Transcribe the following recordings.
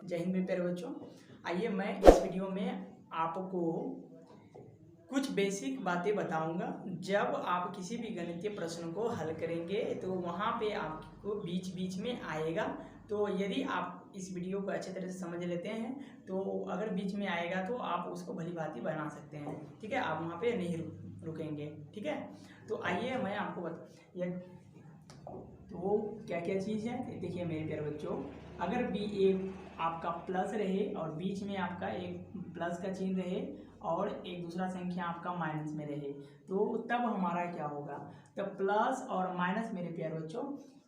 जय हिंद मेरे प्यारे बच्चों। आइए मैं इस वीडियो में आपको कुछ बेसिक बातें बताऊंगा। जब आप किसी भी गणितीय प्रश्न को हल करेंगे तो वहाँ पे आपको बीच बीच में आएगा। तो यदि आप इस वीडियो को अच्छे तरह से समझ लेते हैं तो अगर बीच में आएगा तो आप उसको भली भांति बना सकते हैं। ठीक है, आप वहाँ पे नहीं रुकेंगे। ठीक है, तो आइए मैं आपको तो क्या क्या चीज़ है देखिए मेरे प्यारे बच्चों। अगर बी एक आपका प्लस रहे और बीच में आपका एक प्लस का चिन्ह रहे और एक दूसरा संख्या आपका माइनस में रहे तो तब हमारा क्या होगा। तो प्लस और माइनस मेरे प्यारे बच्चों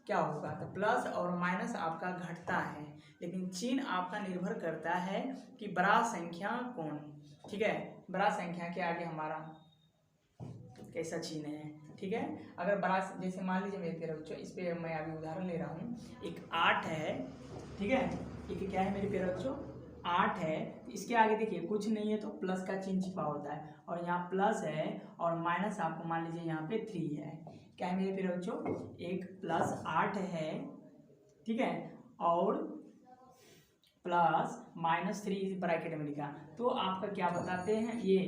क्या होगा। तो प्लस और माइनस आपका घटता है, लेकिन चिन्ह आपका निर्भर करता है कि बड़ा संख्या कौन। ठीक है, बड़ा संख्या के आगे हमारा कैसा चिन्ह है। ठीक है, अगर बड़ा जैसे मान लीजिए मेरे प्यारे बच्चों, इस पे मैं अभी उदाहरण ले रहा हूँ। एक 8 है, ठीक है, एक क्या है मेरे प्यारे बच्चों 8 है। इसके आगे देखिए कुछ नहीं है तो प्लस का चिन्ह छिपा होता है और यहाँ प्लस है और माइनस आपको मान लीजिए यहाँ पे 3 है। क्या है मेरे प्यारे बच्चों, एक प्लस 8 है, ठीक है, और प्लस माइनस 3 ब्रैकेट में लिखा तो आपका क्या बताते हैं, ये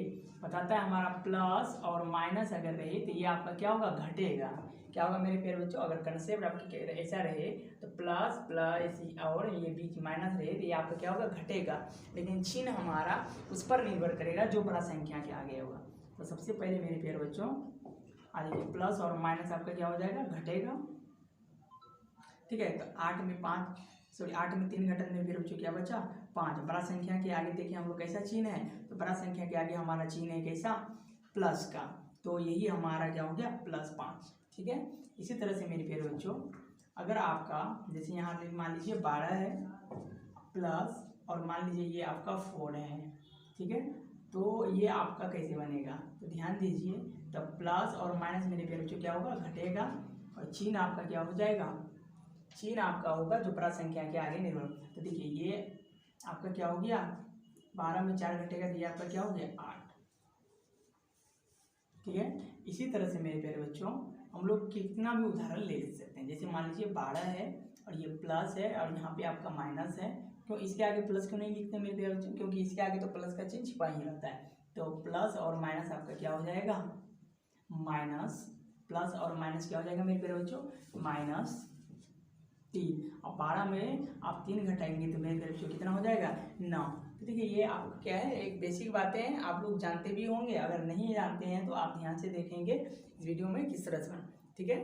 बताता है हमारा प्लस और माइनस अगर रहे तो ये आपका क्या होगा, घटेगा। क्या होगा मेरे प्यारे बच्चों, अगर कंसेप्ट आपके ऐसा रहे तो प्लस प्लस और ये बीच माइनस रहे तो ये आपका क्या होगा, घटेगा। लेकिन चिन्ह हमारा उस पर निर्भर करेगा जो बड़ा संख्या के आगे होगा। तो सबसे पहले मेरे प्यारे बच्चों आ जाइए, प्लस और माइनस आपका क्या हो जाएगा, घटेगा। ठीक है, तो 8 में 3 घटन में फिर बच्चों क्या बचा, 5। बड़ा संख्या के आगे देखिए हम लोग कैसा चिन्ह है, तो बड़ा संख्या के आगे हमारा चिन्ह है कैसा, प्लस का। तो यही हमारा क्या हो गया, +5। ठीक है, इसी तरह से मेरे प्यारे बच्चों अगर आपका जैसे यहाँ मान लीजिए 12 है प्लस और मान लीजिए ये आपका 4 है। ठीक है, तो ये आपका कैसे बनेगा, तो ध्यान दीजिए। तो प्लस और माइनस मेरे प्यारे बच्चों क्या होगा, घटेगा और चिन्ह आपका क्या हो जाएगा, चिन्ह आपका होगा जो बड़ा संख्या के आगे निर्भर। तो देखिए ये आपका क्या हो गया, 12 में 4 घटेगा तो ये आपका क्या हो गया, 8। ठीक है, इसी तरह से मेरे प्यारे बच्चों हम लोग कितना भी उदाहरण ले सकते हैं। जैसे मान लीजिए 12 है और ये प्लस है और यहाँ पे आपका माइनस है, तो इसके आगे प्लस क्यों नहीं लिखते मेरे प्यारे बच्चों, क्योंकि इसके आगे तो प्लस का चिन्ह छिपा ही रहता है। तो प्लस और माइनस आपका क्या हो जाएगा, माइनस, प्लस और माइनस क्या हो जाएगा मेरे प्यारे बच्चों, -3। और 12 में आप 3 घटाएंगे तो मेरे बच्चों कितना हो जाएगा, 9। तो देखिए ये आपका क्या है, एक बेसिक बातें हैं, आप लोग जानते भी होंगे। अगर नहीं जानते हैं तो आप ध्यान से देखेंगे इस वीडियो में किस तरह से। ठीक है,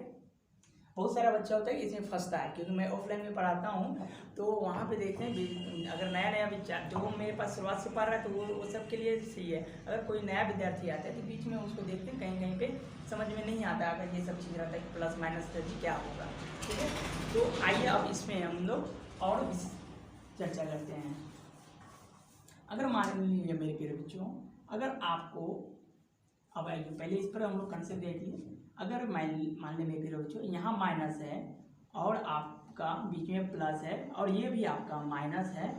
बहुत सारा बच्चा होता है कि इसमें फंसता है, क्योंकि मैं ऑफलाइन में पढ़ाता हूँ तो वहाँ पे देखते हैं अगर नया नया विचार जो मेरे पास शुरुआत से पढ़ रहा है तो वो सब के लिए सही है। अगर कोई नया विद्यार्थी आता है तो बीच में उसको देखते हैं कहीं कहीं पे समझ में नहीं आता, अगर ये सब चीज़ रहता है कि प्लस माइनस क्या होगा। ठीक है, तो आइए अब इसमें हम लोग और चर्चा करते हैं। अगर मान लीजिए मेरे प्यारे बच्चों, अगर आपको अब आइए पहले इस पर हम लोग कंसेप्ट देख लिए। अगर मान लें मेरे प्यारे बच्चों यहाँ माइनस है और आपका बीच में प्लस है और ये भी आपका माइनस है,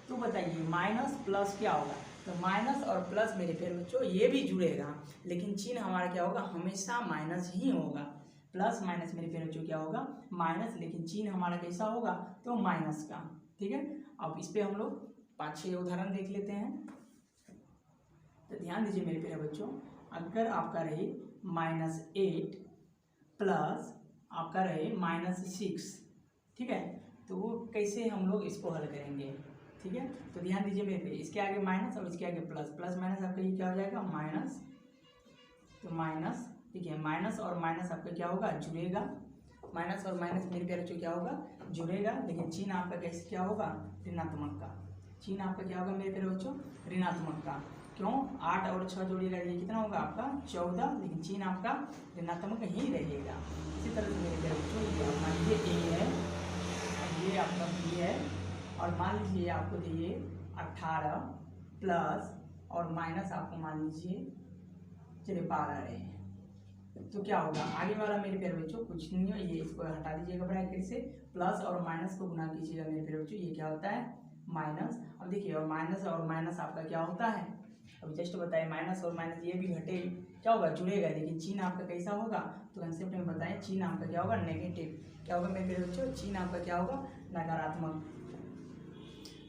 तो बताइए माइनस प्लस क्या होगा। तो माइनस और प्लस मेरे प्यारे बच्चों ये भी जुड़ेगा, लेकिन चिन्ह हमारा क्या होगा, हमेशा माइनस ही होगा। प्लस माइनस मेरे प्यारे बच्चों क्या होगा, माइनस, लेकिन चिन्ह हमारा कैसा होगा, तो माइनस का। ठीक है, अब इस पर हम लोग 5-6 उदाहरण देख लेते हैं। तो ध्यान दीजिए मेरे प्यारे बच्चों, अगर आपका रहे -8 प्लस आपका रहे -6, ठीक है, तो वो कैसे हम लोग इसको हल करेंगे। ठीक है, तो ध्यान दीजिए मेरे पे, इसके आगे माइनस और इसके आगे प्लस, प्लस माइनस आपका ये क्या हो जाएगा, माइनस। तो माइनस, ठीक है, माइनस और माइनस आपका क्या होगा, जुड़ेगा। माइनस और माइनस मेरे प्यारे बच्चों क्या होगा, जुड़ेगा, लेकिन चिन्ह आपका कैसे क्या होगा, ऋणात्मक का। चिन्ह आपका क्या होगा मेरे प्यारे बच्चों, ऋणात्मक का। क्यों, 8 और 6 जोड़िएगा ये कितना होगा आपका 14, लेकिन चिन्ह आपका ऋणात्मक ही रहेगा। इसी तरह से मेरे प्यारे बच्चों ये मान लीजिए ए है और ये आपका बी है और मान लीजिए आपको दिए 18 प्लस और माइनस आपको मान लीजिए चलिए 12 रहे हैं, तो क्या होगा आगे वाला मेरे प्यारे बच्चों कुछ नहीं है, ये इसको हटा दीजिएगा ब्रैकेट से, प्लस और माइनस को गुना कीजिएगा मेरे प्यारे बच्चों, ये क्या होता है, माइनस। अब देखिए और माइनस आपका क्या होता है, अब जस्ट बताए माइनस और माइनस ये भी घटे क्या होगा, जुड़ेगा, लेकिन चिन्ह आपका कैसा होगा, तो कंसेप्ट में बताएं चिन्ह आपका क्या होगा, नेगेटिव। क्या होगा मेरे प्यारे बच्चों, चिन्ह आपका क्या होगा, नकारात्मक।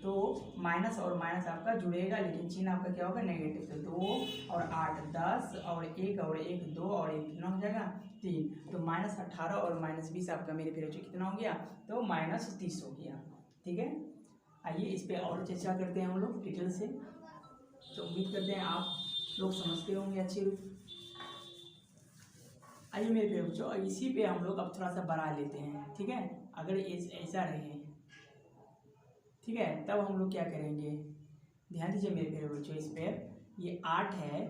तो माइनस और माइनस आपका जुड़ेगा, लेकिन चिन्ह आपका क्या होगा नेगेटिव। तो 2 और 8 10 और 1 2 और 1 कितना हो जाएगा 3। तो -18 और -20 आपका मेरे फिर कितना हो गया, तो -30 हो गया। ठीक है, आइए इस पर और चर्चा करते हैं हम लोग डिटेल से। तो उम्मीद करते हैं आप लोग समझते होंगे अच्छे रूप। आइए मेरे प्यारे बच्चों, इसी पे हम लोग अब थोड़ा सा बढ़ा लेते हैं। ठीक है, अगर ऐसा रहे, ठीक है, तब हम लोग क्या करेंगे, ध्यान दीजिए मेरे प्यारे बच्चों। इस पर ये 8 है,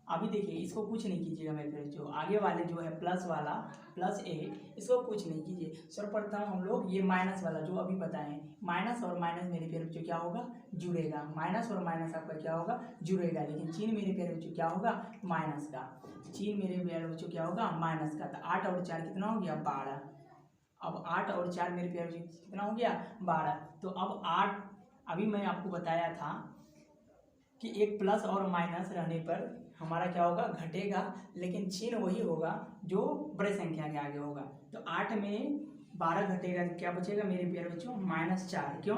अभी देखिए इसको कुछ नहीं कीजिएगा मेरे प्यारे बच्चों। आगे वाले जो है प्लस वाला +8, इसको कुछ नहीं कीजिए। सर्वप्रथम हम लोग ये माइनस वाला जो अभी बताएं, माइनस और माइनस मेरे प्यारे बच्चों क्या होगा, जुड़ेगा। माइनस और माइनस आपका क्या होगा, जुड़ेगा, लेकिन चिन्ह मेरे प्यारे बच्चों क्या होगा, माइनस का। चिन्ह मेरे प्यारे बच्चों क्या होगा, माइनस का। तो 8 और 4 कितना हो गया, 12। अब 8 और 4 मेरे प्यारे बच्चों कितना हो गया, 12। तो अब 8, अभी मैं आपको बताया था कि एक प्लस और माइनस रहने पर हमारा क्या होगा, घटेगा, लेकिन चिन्ह वही होगा जो बड़े संख्या के आगे होगा। तो 8 में 12 घटेगा तो क्या बचेगा मेरे प्यारे बच्चों, -4। क्यों,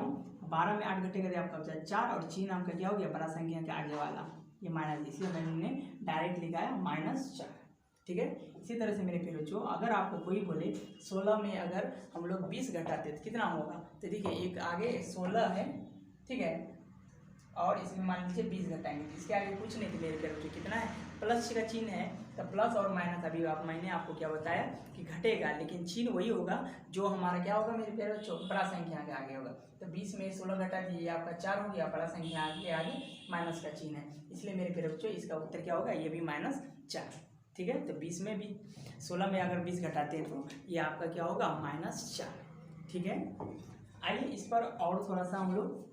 12 में 8 घटेगा तो आपका बचा 4, और चिन्ह आपका क्या हो गया, बड़ा संख्या के आगे वाला ये माइनस, इसलिए मैंने डायरेक्ट लिखा है -4। ठीक है, इसी तरह से मेरे प्यारे बच्चों, अगर आपको कोई बोले 16 में अगर हम लोग 20 घटाते तो कितना होगा, तो देखिए एक आगे 16 है, ठीक है, और इसमें मान लीजिए 20 घटाएंगे तो इसके आगे कुछ नहीं, तो मेरे प्यारे बच्चों कितना है, प्लस का चिन्ह है। तो प्लस और माइनस अभी मैंने आपको क्या बताया कि घटेगा, लेकिन चिन्ह वही होगा जो हमारा क्या होगा मेरे प्यारे बच्चों, बड़ा संख्या के आगे होगा। तो 20 में 16 घटा दिए, आपका 4 हो गया, बड़ा संख्या के आगे माइनस का चिन्ह है, इसलिए मेरे प्यारे बच्चों इसका उत्तर क्या होगा, ये भी -4। ठीक है, तो 20 में भी 16 में अगर 20 घटाते हैं तो ये आपका क्या होगा, -4। ठीक है, आइए इस पर और थोड़ा सा हम लोग,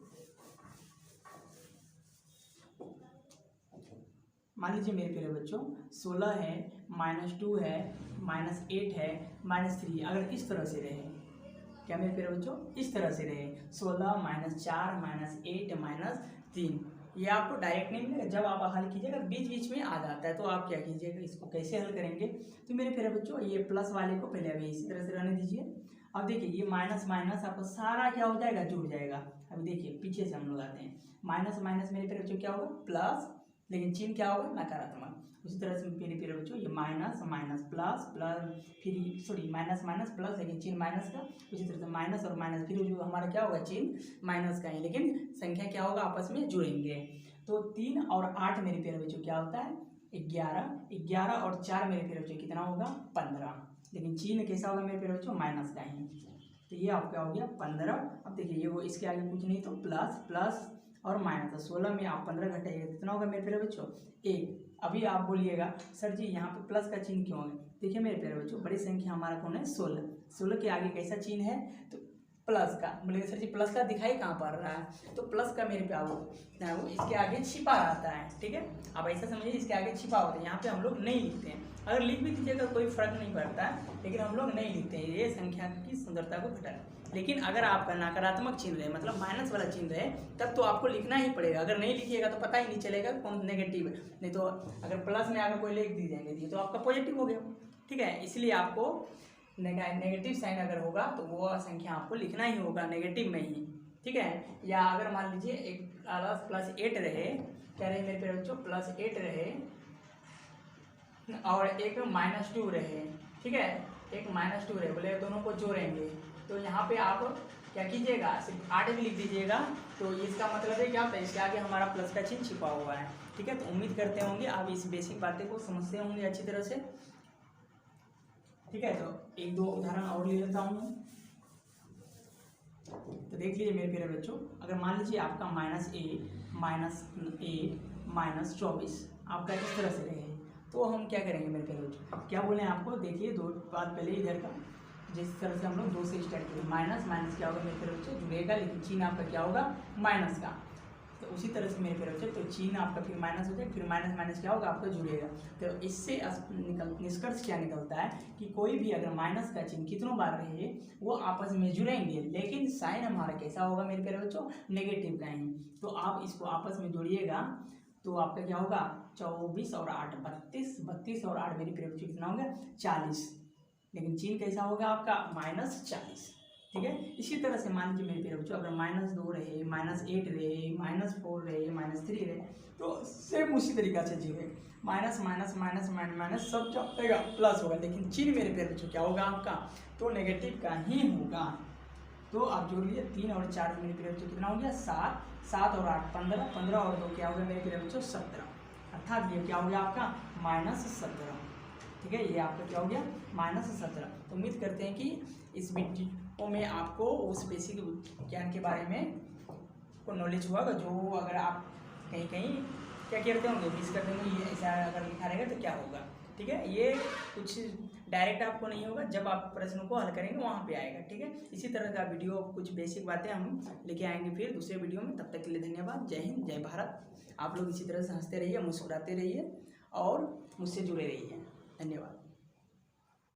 मान लीजिए मेरे प्यारे बच्चों 16 है, -2 है, -8 है, -3, अगर इस तरह से रहे, क्या मेरे प्यारे बच्चों, इस तरह से रहे 16 -4 -8 -3, ये आपको डायरेक्ट नहीं मिलेगा। जब आप हल कीजिएगा बीच बीच में आ जाता है, तो आप क्या कीजिएगा, इसको कैसे हल करेंगे, तो मेरे प्यारे बच्चों ये प्लस वाले को पहले अभी इसी तरह से रहने दीजिए। अब देखिए ये माइनस माइनस आपको सारा क्या हो जाएगा, जुड़ जाएगा। अभी देखिए पीछे से हम लोग आते हैं, माइनस माइनस मेरे प्यारे बच्चों क्या होगा, प्लस, लेकिन चिन्ह क्या होगा, नकारात्मक। उसी तरह से मेरे प्यारे बच्चों ये माइनस माइनस प्लस प्लस, फिर सॉरी माइनस माइनस प्लस, लेकिन चिन्ह माइनस का। उसी तरह से माइनस और माइनस, फिर जो हमारा क्या होगा, चिन्ह माइनस का है, लेकिन संख्या क्या होगा, आपस में जुड़ेंगे। तो 3 और 8 मेरे प्यारे बच्चों क्या होता है, 11। 11 और 4 मेरे प्यारे बच्चों कितना होगा, 15, लेकिन चिन्ह कैसा होगा मेरे प्यारे बच्चों, माइनस का ही। तो ये आपका हो गया 15। अब देखिए ये वो इसके आगे कुछ नहीं, तो प्लस प्लस और माइनस। 16 में आप 15 घटाइएगा कितना होगा मेरे प्यारे बच्चों, 1। अभी आप बोलिएगा सर जी यहाँ पे प्लस का चिन्ह क्यों है, देखिए मेरे प्यारे बच्चों बड़ी संख्या हमारा कौन है, 16। 16 के आगे कैसा चिन्ह है, तो प्लस का। बोलेंगे सर जी प्लस का दिखाई कहाँ पड़ रहा है, तो प्लस का मेरे प्यारे वो इसके आगे छिपा रहता है। ठीक है, आप ऐसा समझिए इसके आगे छिपा होता है, यहाँ पे हम लोग नहीं लिखते हैं। अगर लिख भी दीजिएगा कोई फर्क नहीं पड़ता है, लेकिन हम लोग नहीं लिखते हैं, ये संख्या की सुंदरता को घटा। लेकिन अगर आपका नकारात्मक चिन्ह रहे, मतलब माइनस वाला चिन्ह रहे, तब तो आपको लिखना ही पड़ेगा। अगर नहीं लिखिएगा तो पता ही नहीं चलेगा कौन नेगेटिव है। नहीं तो अगर प्लस में अगर कोई लिख दी जाएंगे तो आपका पॉजिटिव हो गया। ठीक है, इसलिए आपको नेगेटिव साइन अगर होगा तो वो संख्या आपको लिखना ही होगा नेगेटिव में ही। ठीक है, या अगर मान लीजिए एक +8 रहे, क्या रहे मेरे प्यारे बच्चों, +8 रहे और एक -2 रहे। ठीक है, एक -2 रहे, बोले दोनों को जोड़ेंगे, तो यहाँ पे आप क्या कीजिएगा, सिर्फ 8 भी लिख दीजिएगा। तो इसका मतलब है क्या होता है, इसके आगे हमारा प्लस का चिन्ह छिपा हुआ है। ठीक है, तो उम्मीद करते होंगे आप इस बेसिक बातें को समझते होंगे अच्छी तरह से। ठीक है, तो एक दो उदाहरण और ले लेता हूँ। तो देख लीजिए मेरे प्यारे बच्चों, अगर मान लीजिए आपका -8 -24 आपका इस तरह से रहे, तो हम क्या करेंगे मेरे प्यारे बच्चों, क्या बोले आपको, देखिए दो बात पहले इधर का, जिस तरह से हम लोग 2 से स्टार्ट करें, माइनस माइनस क्या होगा मेरे प्यारे बच्चों, जुड़ेगा, लेकिन चिन्ह आपका क्या होगा, माइनस का। तो उसी तरह से मेरे प्यारे बच्चों, तो चिन्ह आपका फिर माइनस हो जाएगा, फिर माइनस माइनस क्या होगा, आपका जुड़ेगा। तो इससे निष्कर्ष क्या निकलता है कि कोई भी अगर माइनस का चिन्ह कितनों बार रहे वो आपस में जुड़ेंगे, लेकिन साइन हमारा कैसा होगा मेरे प्यारे बच्चों, नेगेटिव का ही। तो आप इसको आपस में जोड़िएगा तो आपका क्या होगा, 24 और 8 32, 32 और 8 मेरे प्यारे बच्चों कितना होगा, 40, लेकिन चिन्ह कैसा होगा आपका, -40। ठीक है। इसी तरह से मान लीजिए मेरे प्यारे बच्चों, अगर -2 रहे, -8 रहे, -4 रहे, -3 रहे, तो सेम उसी तरीका से जीवे, minus minus minus minus minus सब जाएगा, प्लस होगा, लेकिन चिन्ह मेरे प्यारे बच्चों क्या होगा आपका, तो नेगेटिव का ही होगा। तो आप जोड़ लीजिए 3 और 4 मेरे प्यारे बच्चों कितना हो गया 7, 7 और 8 15, 15 और 2 क्या हो गया मेरे प्यारे बच्चों 17, अर्थात ये क्या हो गया आपका -17। ठीक है, ये आपका क्या हो गया -17। तो उम्मीद करते हैं कि इस वीडियो में आपको उस बेसिक ज्ञान के बारे में को नॉलेज हुआ, जो अगर आप कहीं कहीं क्या करते होंगे मिस कर देंगे, ये ऐसा अगर लिखा रहेगा तो क्या होगा। ठीक है, ये कुछ डायरेक्ट आपको नहीं होगा, जब आप प्रश्न को हल करेंगे वहाँ पे आएगा। ठीक है, इसी तरह का वीडियो कुछ बेसिक बातें हम लेके आएंगे फिर दूसरे वीडियो में। तब तक के लिए धन्यवाद। जय हिंद, जय भारत। आप लोग इसी तरह से हंसते रहिए, मुस्कुराते रहिए और मुझसे जुड़े रहिए। धन्यवाद।